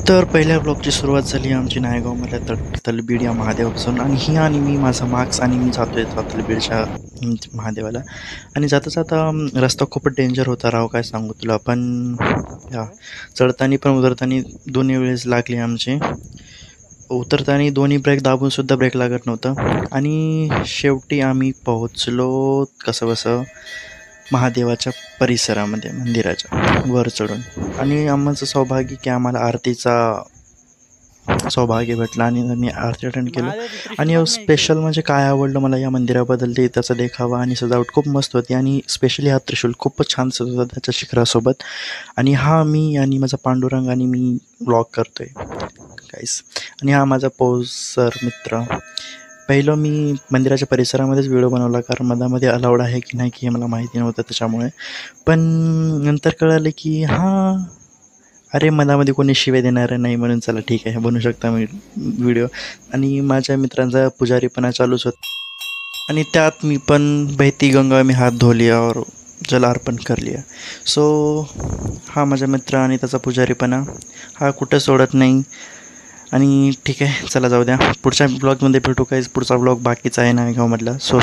तर पहिल्या ब्लॉगची सुरुवात झाली आमची नायगावमधल्या तलबीड या महादेवापासून आणि मी माझा मास्क आणि मी जातोय तलबीडच्या महादेवाला. आणि जाता जाता रस्ता खूप डेंजर होता राव, काय सांगू तुला. पण या चढताना पण उतरताना दोन्ही वेळेस लागली आमची. उतरताना दोन्ही ब्रेक दाबून सुद्धा ब्रेक लागत नव्हतं. आणि शेवटी आम्ही पोहोचलो कसंबसं महादेवाच्या परिसरामध्ये, मंदिराच्या वर चढून. आणि आम्हाचं सौभाग्य की आम्हाला आरतीचा सौभाग्य भेटलं आणि मी आरती अटेंड केलं. आणि स्पेशल म्हणजे काय आवडलं मला या मंदिराबद्दल ते त्याचा देखावा आणि सजावट खूप मस्त होती. आणि स्पेशली हा त्रिशूल खूपच छान सजवत होता त्याच्या शिखरासोबत. आणि हा मी आणि माझा पांडुरंग आणि मी व्लॉग करतोय काहीच. आणि हा माझा पोजर मित्र. पहिलं मी मंदिराच्या परिसरामध्येच व्हिडिओ बनवला, कारण मधामध्ये अलाउड आहे की नाही की हे मला माहिती नव्हतं त्याच्यामुळे. पण नंतर कळालं की हां, अरे मधामध्ये कोणी शिव्या देणारं नाही, म्हणून चला ठीक आहे बनवू शकता मी व्हिडिओ. आणि माझ्या मित्रांचा पुजारीपणा चालूच होता. आणि त्यात मी पण बहती गंगा में हात धो लिया और जल अर्पण कर लिया. सो हा माझा मित्र आणि त्याचा पुजारीपणा हा कुठं सोडत नाही. आणि ठीक आहे, चला जाऊ द्या. पुढच्या ब्लॉगमध्ये भेटू. काहीच पुढचा ब्लॉग बाकीचा आहे नायगावमधला. सो